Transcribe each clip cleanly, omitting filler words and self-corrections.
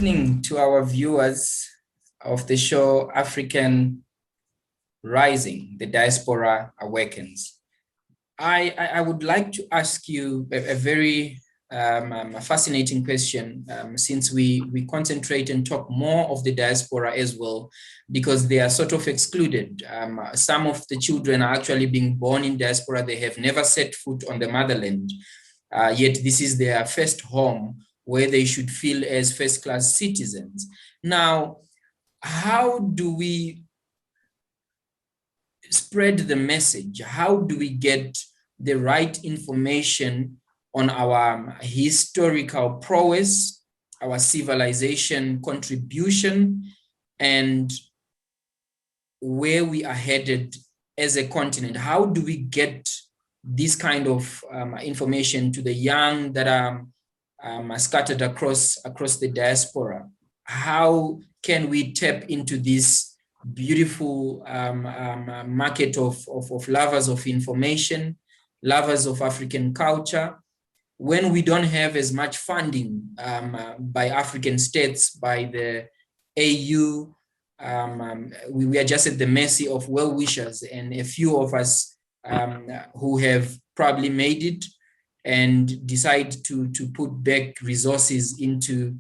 evening to our viewers of the show African Rising, the Diaspora Awakens. I would like to ask you a very fascinating question, since we concentrate and talk more of the diaspora as well, because they are sort of excluded. Some of the children are actually being born in diaspora. They have never set foot on the motherland, yet this is their first home where they should feel as first-class citizens. Now, how do we spread the message? How do we get the right information on our historical prowess, our civilization contribution, and where we are headed as a continent? How do we get this kind of information to the young that are scattered across the diaspora? How can we tap into this beautiful market of lovers of information, lovers of African culture, when we don't have as much funding by African states, by the AU? We are just at the mercy of well-wishers and a few of us who have probably made it and decide to put back resources into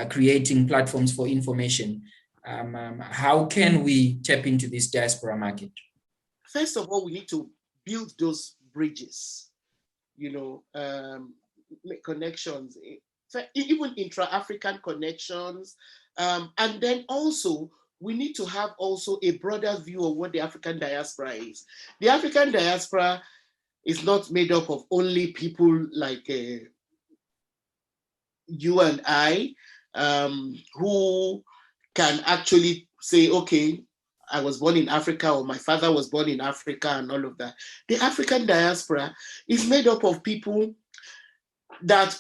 creating platforms for information. How can we tap into this diaspora market? First of all, we need to build those bridges, make connections, even intra-African connections. And then also, we need to have also a broader view of what the African diaspora is. The African diaspora is not made up of only people like you and I, who can actually say, okay, I was born in Africa, or my father was born in Africa, and all of that. The African diaspora is made up of people that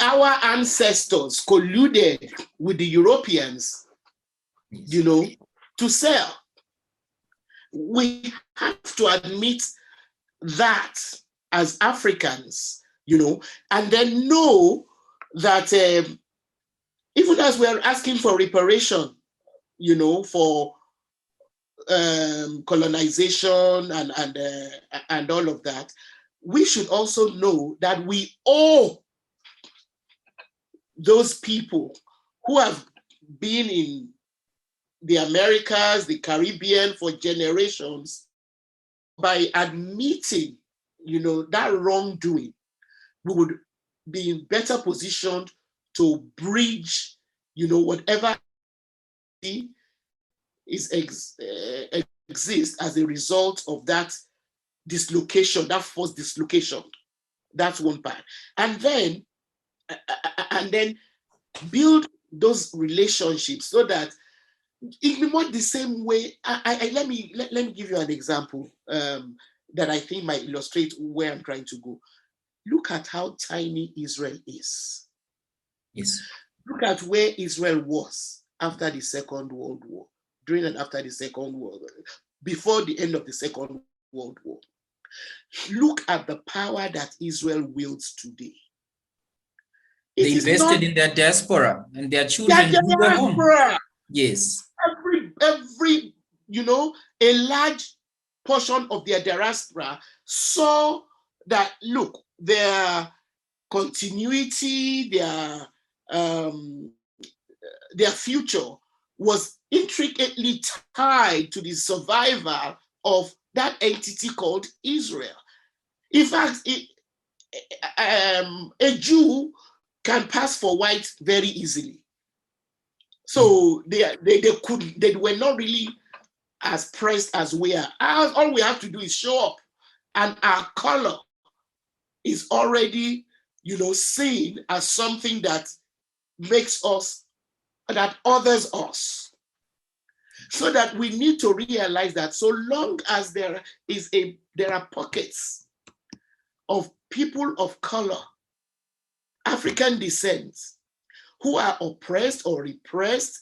our ancestors colluded with the Europeans, to sell. We have to admit that as Africans, and then know that even as we're asking for reparation, for colonization and all of that, we should also know that we owe those people who have been in the Americas, the Caribbean for generations. By admitting, that wrongdoing, we would be in better positioned to bridge, whatever exists as a result of that dislocation, that forced dislocation. That's one part. And then build those relationships so that in not the same way. Let me give you an example that I think might illustrate where I'm trying to go. Look at how tiny Israel is. Yes. Look at where Israel was after the Second World War, during and after the Second World War, before the end of the Second World War. Look at the power that Israel wields today. They invested in their diaspora and their children who were home. Yes. Every a large portion of their diaspora saw that, look, their continuity, their future was intricately tied to the survival of that entity called Israel. In fact, a Jew can pass for white very easily. So they were not really as pressed as we are. All we have to do is show up, and our color is already, seen as something that makes us, that others us. So that we need to realize that so long as there are pockets of people of color, African descent, who are oppressed or repressed,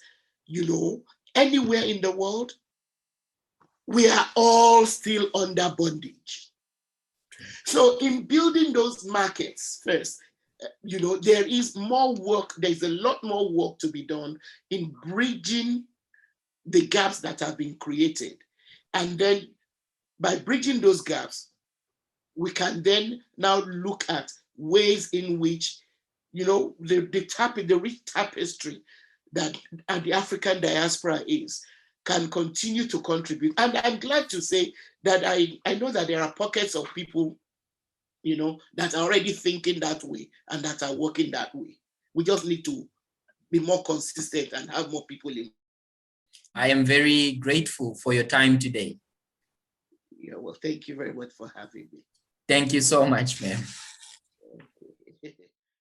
anywhere in the world, we are all still under bondage. So in building those markets first, you know, there is more work, there's a lot more work to be done in bridging the gaps that have been created. And then by bridging those gaps, we can then now look at ways in which, you know, the rich tapestry that the African diaspora is, can continue to contribute. And I'm glad to say that I know that there are pockets of people, you know, that are already thinking that way and that are working that way. We just need to be more consistent and have more people in. I am very grateful for your time today. Yeah, well, thank you very much for having me. Thank you so much, ma'am.